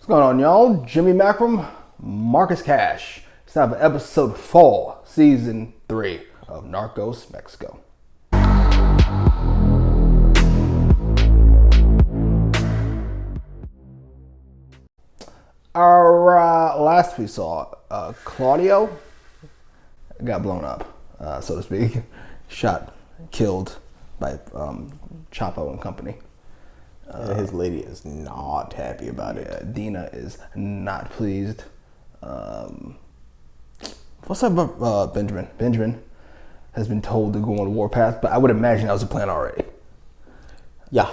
What's going on, y'all? Jimmy Macram, Marcus Cash. It's time for episode 4, season 3 of Narcos, Mexico. Our last we saw, Claudio got blown up, so to speak. Shot, killed by Chapo and company. His lady is not happy about it. Dina is not pleased. What's up about Benjamin? Benjamin has been told to go on the warpath, but I would imagine that was a plan already. Yeah.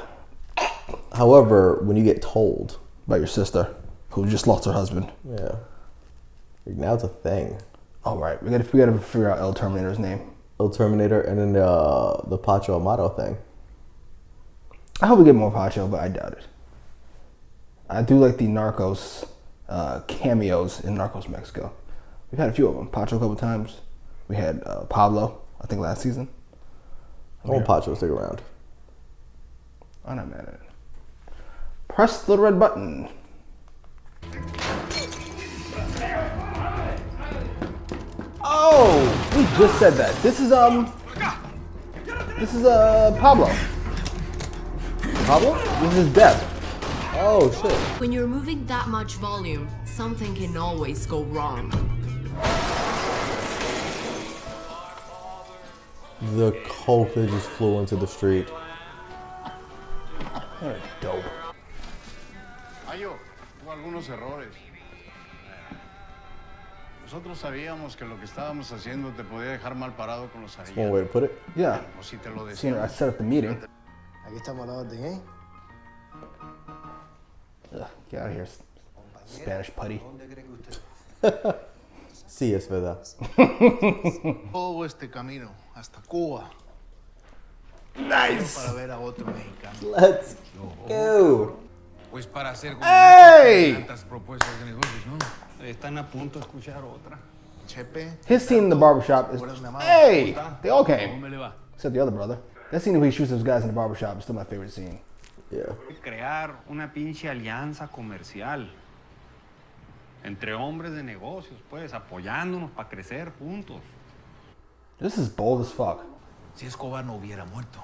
However, when you get told By your sister, who just lost her husband. yeah, now it's a thing. All right, we gotta figure out El Terminator's name. El Terminator and then the Pacho Amato thing. I hope we get more Pacho, but I doubt it. I do like the Narcos cameos in Narcos Mexico. We've had a few of them. Pacho a couple times. We had Pablo, I think last season. I want Pacho to stick around. I'm not mad at it. Press the red button. Oh, we just said that. This is Pablo. Pablo? This is Death. Oh shit. When you're moving that much volume, something can always go wrong. The coke that just flew into the street. What a dope. Mayo, hubo algunos errores. Nosotros sabíamos que lo que estábamos haciendo te podía dejar mal parado con los That's one way to put it. Yeah. O si te lo Seen her, I decíamos. set up the meeting. Aquí estamos a la orden, ¿eh? Ugh, get out of here, Spanish putty. Sí, es verdad. Todo este camino hasta Cuba Nice. para ver a otro mexicano. Let's go. Pues para hacer Hey! tantas propuestas de negocios, ¿no? Están a punto de escuchar otra. Chepe. His scene in the barbershop is, hey, they all came. ¿Cómo le va? Except the other brother. That scene where he shoots those guys in the barbershop is still my favorite scene. Yeah. Crear una pinche alianza comercial entre hombres de negocios, pues, apoyándonos para crecer juntos. This is bold as fuck. Si Escobar no hubiera muerto,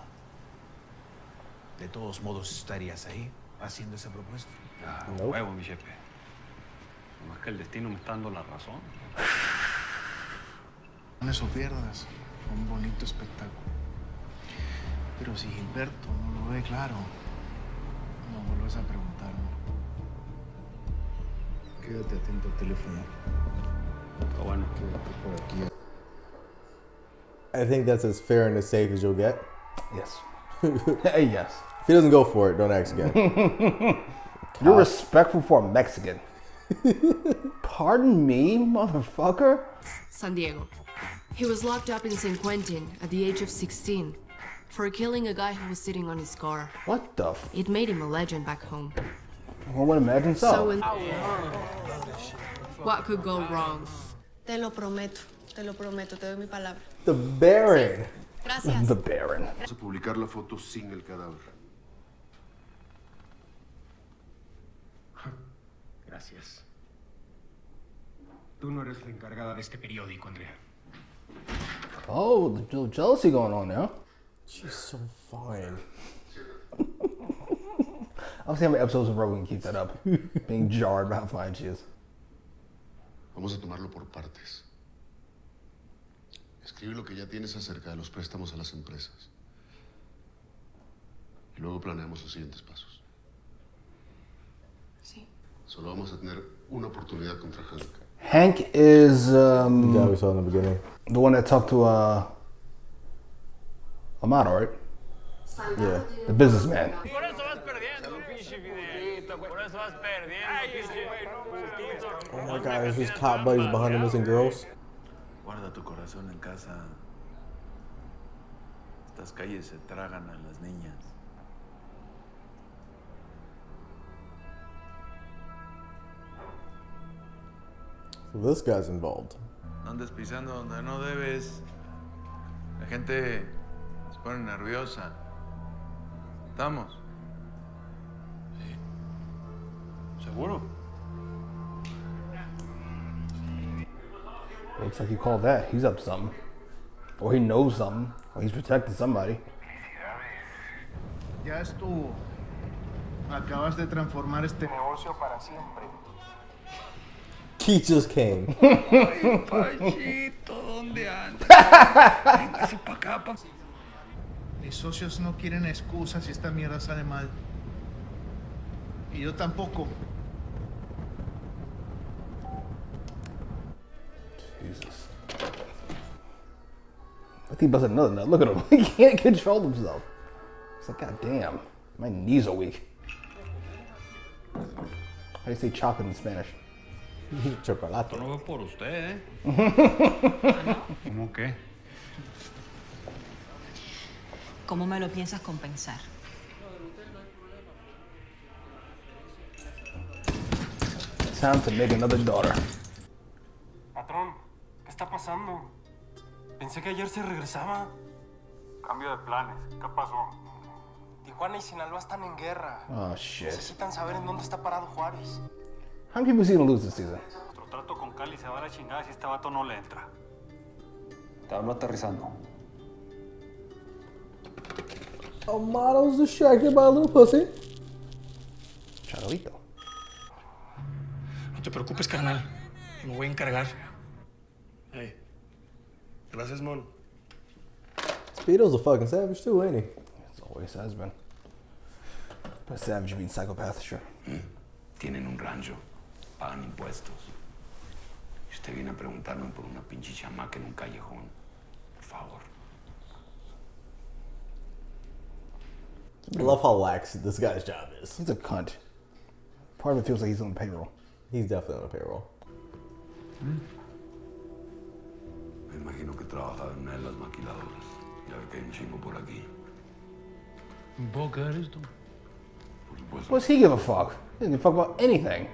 de todos modos estarías ahí haciendo esa propuesta. Ah, Nope. huevo, mi chepe. Nomás que el destino me está dando la razón. Ganes o pierdas, fue un bonito espectáculo. Pero si Gilberto no lo ve claro, no vuelvas a preguntarme. Quédate atento al teléfono. Pero bueno, Quédate por aquí. I think that's as fair and as safe as you'll get. Yes. Hey, yes. If he doesn't go for it, don't ask again. You're respectful for a Mexican. Pardon me, motherfucker? San Diego. He was locked up in San Quentin at the age of 16 for killing a guy who was sitting on his car. What the It made him a legend back home. One would imagine So so. when what could go wrong? Te lo prometo, te doy mi palabra. The Baron. Gracias. The Baron. Vamos a publicar la foto sin el cadáver. Gracias. Tú no eres la encargada de este periódico, Andrea. Oh, the little jealousy going on now. She's so fine. I'll see how many episodes in a row we can keep that up. Being jarred by how fine she is. Vamos a tomarlo por partes. Escribe lo que ya tienes acerca de los préstamos a las empresas. Y luego planeamos los siguientes pasos. Sí. Solo vamos a tener una oportunidad contra Hank. Hank is The guy we saw in the beginning. the one that talked to Amato, right? Yeah. The businessman. Por eso vas perdiendo, pinche Fidelito. Por eso vas perdiendo, pinche. Oh my god, there's just cop buddies behind the missing girls. Guarda tu corazón en casa. Estas calles se tragan a las niñas. So this guy's involved. No andes pisando donde no debes. La gente se pone nerviosa. ¿Estamos? ¿Seguro? Looks like you called that. He's up to something. Or he knows something. Or he's protecting somebody. Ya estuvo. Acabas de transformar este negocio para siempre. He just came. Ay, Pachito, ¿dónde andas? Véngase pa' acá, pa. Mis socios no quieren excusas si esta mierda sale mal. Y yo tampoco. Jesus. I think he busted another nut. Look at him. He can't control himself. It's like, God damn. My knees are weak. How do you say chocolate in Spanish? Chocolate. Esto no es por usted, ¿eh? ¿Cómo qué? ¿Cómo me lo piensas compensar? Time to make another daughter. Patrón, ¿qué está pasando? Pensé que ayer se regresaba. Cambio de planes. ¿Qué pasó? Tijuana y Sinaloa están en guerra. Oh, shit. Necesitan saber en dónde está parado Juárez. How many people is he gonna lose this season? Nuestro trato con Cali se va a la chingada si este vato no le entra. Te hablo aterrizando. A model's distracted by a little pussy. Charolito. No te preocupes, carnal. Me voy a encargar. Hey. Gracias, Mon. Speedo's a fucking savage too, ain't he? It's always has been. But savage means psychopath, sure. Tienen un rancho, pagan impuestos. Y usted viene a preguntarme por una pinche chamaca en un callejón. Por favor. I love how lax this guy's job is. He's a cunt. Part of it feels like he's on the payroll. He's definitely on the payroll. Me imagino que trabajaba en una de las maquiladoras. Ya ve que hay un chingo por aquí. ¿Puedo quedar esto? Por supuesto. What's he give a fuck? He doesn't give a fuck about anything.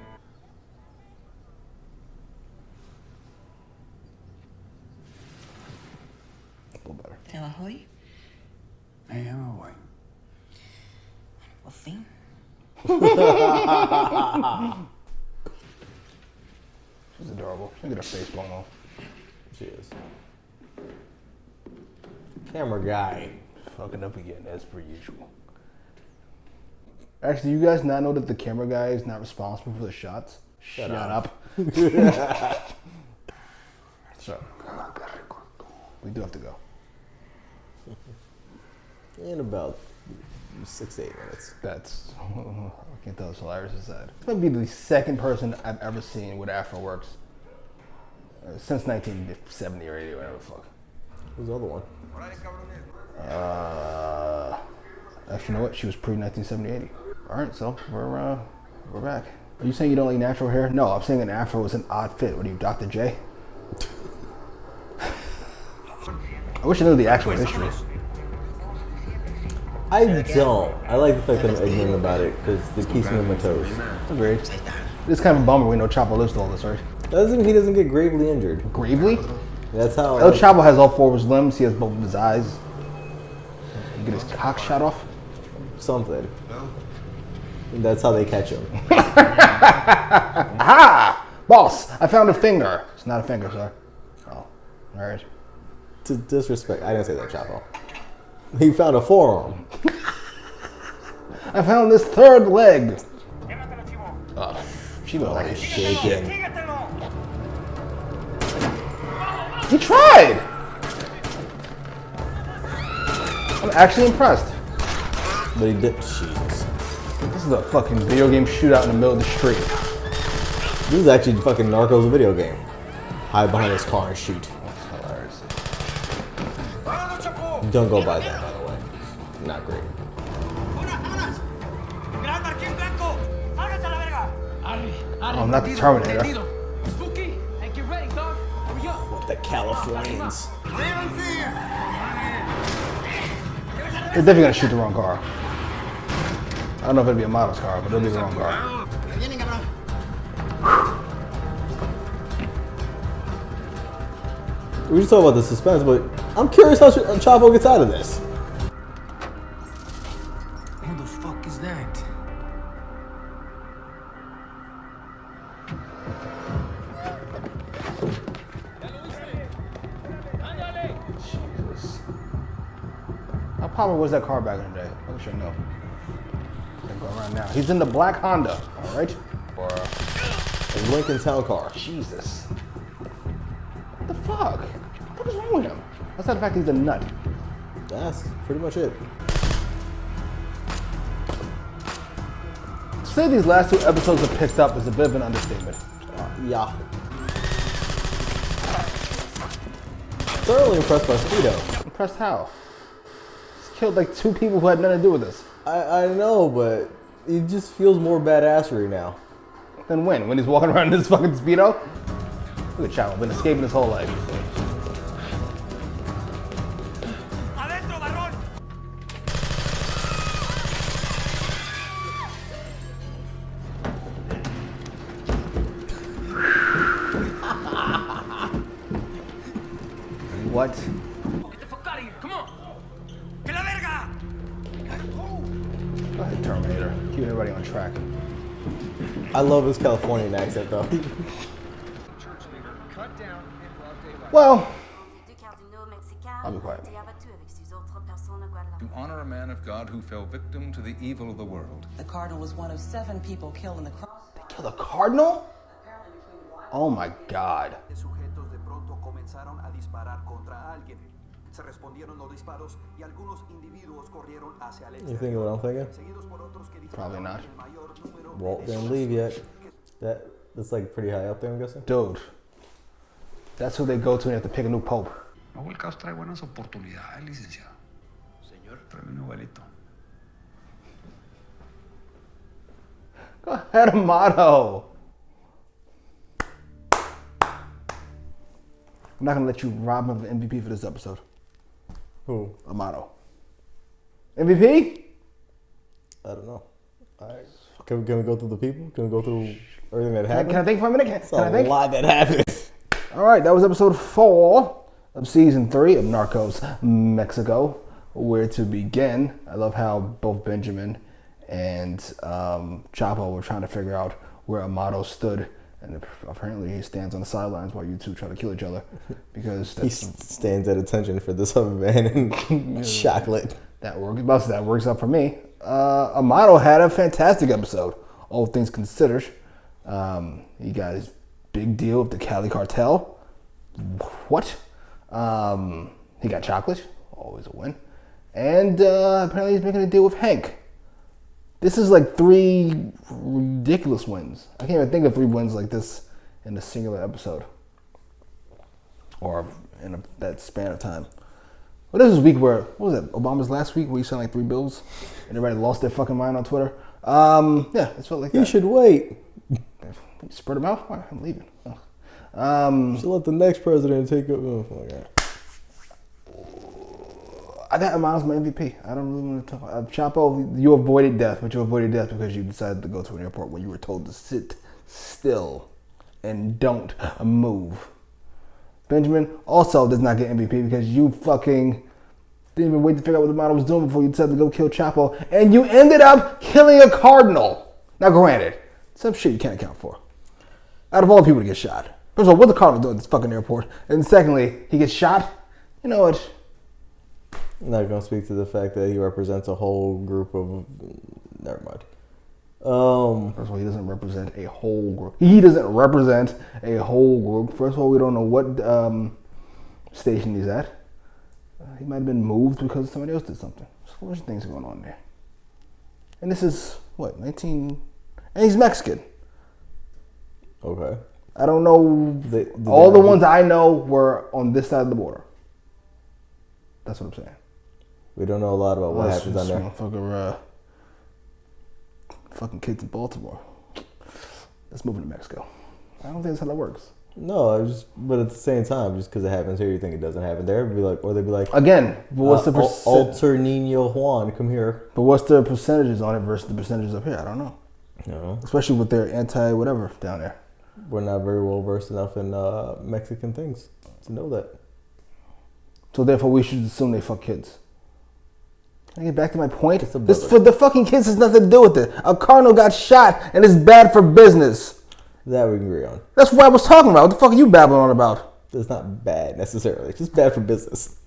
A little better. ¿Te vas hoy? Ya me voy. Por fin. She's adorable. She'll get her face blown off. She is. Camera guy. Fucking up again, as per usual. Actually, do you guys not know that the camera guy is not responsible for the shots? Shut up. So, we do have to go. In about 6 to 8 minutes. That's, I can't tell, it's hilarious as that. This might be the second person I've ever seen with Afro works since 1970 or 80 or whatever the fuck. Who's the other one? Actually, you know what? She was pre-1970-80. All right, so we're back. Are you saying you don't like natural hair? No, I'm saying an afro is an odd fit. What are you, Dr. J? I wish I knew the actual history. I don't. I like the fact that I'm ignorant about it because it keeps me on my toes. Agreed. It's kind of a bummer we know Chapo lives to all this, right? Doesn't mean he doesn't get gravely injured. Gravely? That's how. El Chapo has all four of his limbs. He has both of his eyes. He get his cock shot off. Something. And that's how they catch him. Aha! Boss, I found a finger. It's not a finger, sir. Oh, all right. To disrespect, I didn't say that, Chapo. He found a forearm. I found this third leg. Oh, she looked like he's shaking. He tried. I'm actually impressed. But he did. Jesus. This is a fucking video game shootout in the middle of the street. This is actually fucking Narcos, a video game. Hide behind his car and shoot. That's hilarious. Don't go by that, by the way. Not great. Oh, not the Terminator. What the Californians? They're definitely gonna shoot the wrong car. I don't know if it'll be a model's car, but it'll be the wrong car. We just talk about the suspense, but I'm curious how Chapo gets out of this. Who the fuck is that? power was that car back in the day? I should know. Gonna go around now. He's in the black Honda, all right? Or a Lincoln Town Car. Jesus. What the fuck? What is wrong with him? That's not the fact he's a nut. That's pretty much it. To say these last 2 episodes are picked up is a bit of an understatement. Yeah. Thoroughly impressed by Speedo. Impressed how? He's killed like 2 people who had nothing to do with this. I know, but he just feels more badassery now. Then when? When he's walking around in this fucking Speedo? Look at Chavo, been escaping his whole life. What? Get the fuck out of here, come on! Que la verga! Go ahead, Terminator. Keep everybody on track. I love his Californian accent, though. Well, I'll be quiet. To honor a man of God who fell victim to the evil of the world. The Cardinal was one of 7 people killed in the cross. They killed a Cardinal? Oh my God. You think what I'm thinking? Probably not. Walt didn't leave yet. That's like pretty high up there, I'm guessing. Dude, that's who they go to when they have to pick a new pope. Luego el caos trae buenas oportunidades, licenciado. Señor, tráeme un abuelito. Go ahead, Amato. I'm not gonna let you rob him of an MVP for this episode. Who? Amato. MVP? I don't know. Alright. Can we go through the people? Can we go through everything that happened? Can I think for a minute? Can I think? A lot that happened. All right, that was episode 4 of season 3 of Narcos Mexico. Where to begin? I love how both Benjamin and Chapo were trying to figure out where Amato stood. And apparently he stands on the sidelines while you two try to kill each other. Because he stands at attention for this other man and chocolate. That works out for me. Amato had a fantastic episode, all things considered. He got his big deal with the Cali cartel. What? He got chocolate, always a win. And apparently he's making a deal with Hank. This is like 3 ridiculous wins. I can't even think of 3 wins like this in a singular episode. Or in that span of time. Well, this was a week where, what was it, Obama's last week where he signed like 3 bills and everybody lost their fucking mind on Twitter. Yeah, it felt like that. You should wait. You spread them out? I'm leaving. Should let the next president take it. Oh my God. I got Amado's my MVP. I don't really want to talk about Chapo, you avoided death, but you avoided death because you decided to go to an airport when you were told to sit still and don't move. Benjamin also does not get MVP because you fucking didn't even wait to figure out what Amato was doing before you decided to go kill Chapo, and you ended up killing a cardinal. Now, granted, some shit you can't account for. Out of all the people to get shot. First of all, what's the cardinal doing at this fucking airport? And secondly, he gets shot? You know what? I'm not going to speak to the fact that he represents a whole group of... Never mind. First of all, he doesn't represent a whole group. He doesn't represent a whole group. First of all, we don't know what station he's at. He might have been moved because somebody else did something. So a bunch of things going on there. And this is, what, 19... And he's Mexican. Okay. I don't know... all the ones I know were on this side of the border. That's what I'm saying. We don't know a lot about what happens on there. Fucking kids in Baltimore. Let's move to Mexico. I don't think that's how that works. No, but at the same time, just because it happens here, you think it doesn't happen there? They'd be like, again, but what's the Alter Nino Juan, come here. But what's the percentages on it versus the percentages up here? I don't know. No. Especially with their anti-whatever down there. We're not very well versed enough in Mexican things to know that. So therefore, we should assume they fuck kids. Can I get back to my point? This for the fucking kids has nothing to do with it. A cardinal got shot, and it's bad for business. That we can agree on. That's what I was talking about. What the fuck are you babbling on about? It's not bad necessarily. It's just bad for business.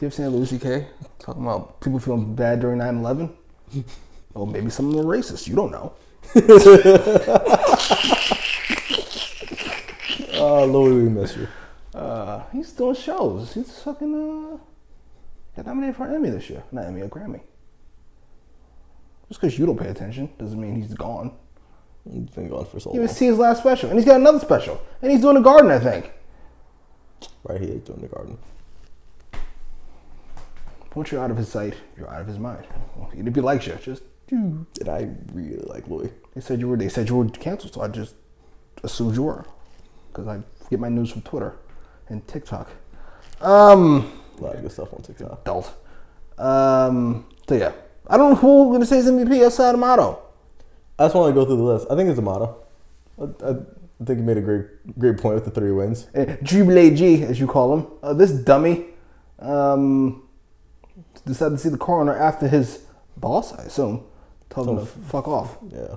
You ever seen Louis C.K. talking about people feeling bad during 9/11? Or maybe some of them were racist. You don't know. Oh, Louis, we miss you. He's doing shows. He's fucking got nominated for an Emmy this year. Not Emmy, a Grammy. Just because you don't pay attention doesn't mean he's gone. He's been gone for so He long. was see his last special, and he's got another special, and he's doing The Garden, I think. Right, he is doing The Garden. Once you're out of his sight, you're out of his mind. Well, even if he likes you, just. Did I really like Louis? They said you were canceled, so I just assumed you were, because I get my news from Twitter and TikTok. A lot of good stuff on TikTok. Adult. So yeah, I don't know who I'm gonna say is MVP outside of Motto. I just want to go through the list. I think it's Amato. I think he made a great point with the 3 wins. Jubilee G, as you call him. This dummy decided to see the coroner after his boss, I assume, told him to fuck off. Yeah.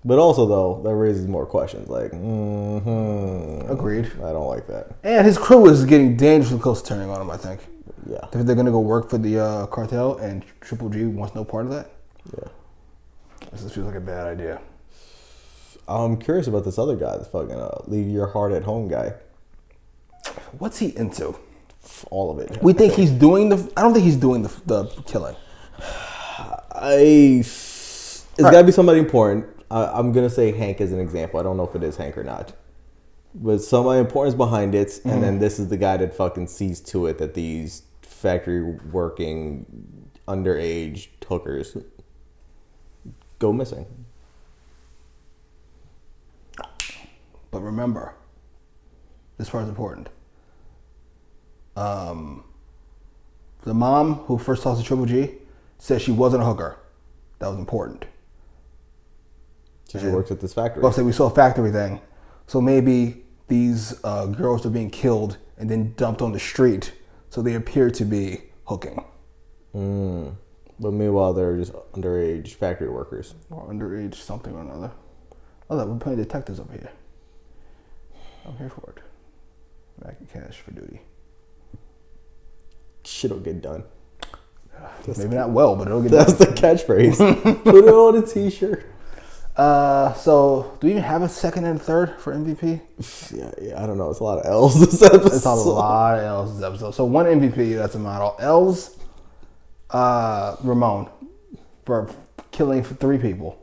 But also, though, that raises more questions. Like, Agreed. I don't like that. And his crew is getting dangerously close to turning on him, I think. Yeah. They're going to go work for the cartel, and Triple G wants no part of that. Yeah. This feels like a bad idea. I'm curious about this other guy, the fucking leave your heart at home guy. What's he into? All of it. We think he's doing I don't think he's doing the killing. It's got to be somebody important. I'm going to say Hank as an example. I don't know if it is Hank or not. But somebody important is behind it, and then this is the guy that fucking sees to it that these factory working underage hookers go missing. But remember, this part is important. The mom who first talks to Triple G said she wasn't a hooker. That was important. So she works at this factory. Well, say we saw a factory thing. So maybe these girls are being killed and then dumped on the street, so they appear to be hooking. But meanwhile, they're just underage factory workers. Or underage something or another. Oh, we're playing detectives over here. I'm here for it. Back in cash for duty. Shit'll get done. Maybe not well, but it'll get done. That's the catchphrase. Put it on a t-shirt. So do we even have a second and third for MVP? Yeah, I don't know. It's a lot of L's this episode. It's a lot of L's this episode. So one MVP, that's a model. L's, Ramon for killing 3 people.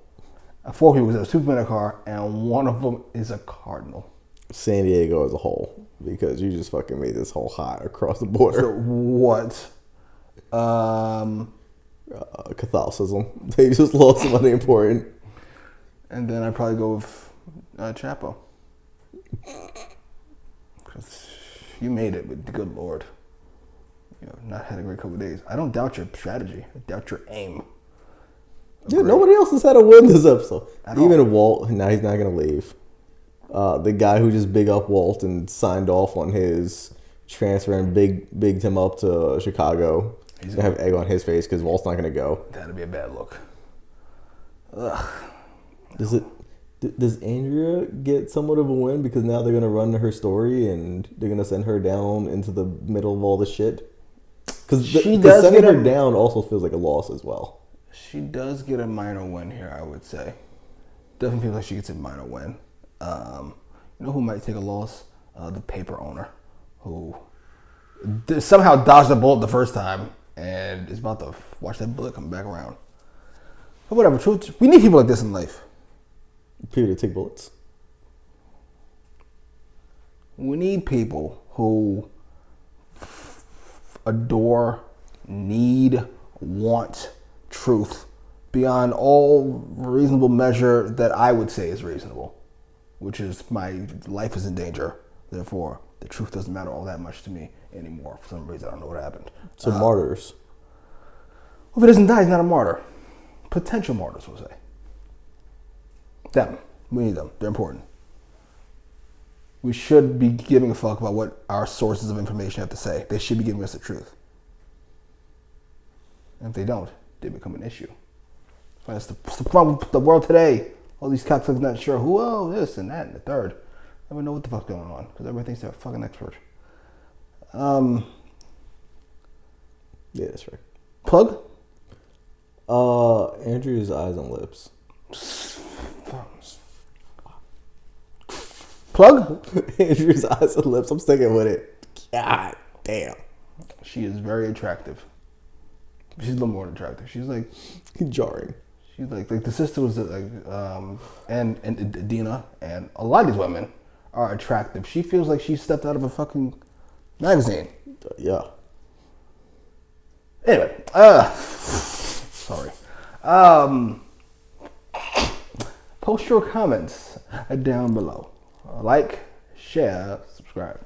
4 people, there's 2 people in a car, and one of them is a cardinal. San Diego as a whole, because you just fucking made this whole hot across the border. So what? Catholicism. They just lost somebody important. And then I'd probably go with Chapo. Because you made it, but good Lord. You know, not had a great couple of days. I don't doubt your strategy. I doubt your aim. Yeah, nobody else has had a win this episode. Even Walt, now he's not going to leave. The guy who just big up Walt and signed off on his transfer and bigged him up to Chicago. He's going to have egg on his face because Walt's not going to go. That'd be a bad look. Ugh. Does Andrea get somewhat of a win because now they're going to run her story and they're going to send her down into the middle of all the shit? Because sending her down also feels like a loss as well. She does get a minor win here, I would say. Definitely feels like she gets a minor win. You know who might take a loss? The paper owner, who somehow dodged the bullet the first time and is about to watch that bullet come back around. But whatever, we need people like this in life. People to take bullets. We need people who adore, need, want truth beyond all reasonable measure that I would say is reasonable, which is my life is in danger. Therefore, the truth doesn't matter all that much to me anymore. For some reason, I don't know what happened. So martyrs. Well, if he doesn't die, he's not a martyr. Potential martyrs, we'll say. Them. We need them. They're important. We should be giving a fuck about what our sources of information have to say. They should be giving us the truth. And if they don't, they become an issue. That's the problem with the world today. All these cocksuckers not sure who, this and that and the third. Never know what the fuck's going on because everybody thinks they're a fucking expert. Yeah, that's right. Plug? Andrew's eyes and lips. Plug? Andrew's eyes and lips. I'm sticking with it. God damn. She is very attractive. She's a little more attractive. She's like jarring. She's like the sister was like and Dina, and a lot of these women are attractive. She feels like she stepped out of a fucking magazine. Yeah. Anyway, sorry. Post your comments down below. Like, share, subscribe.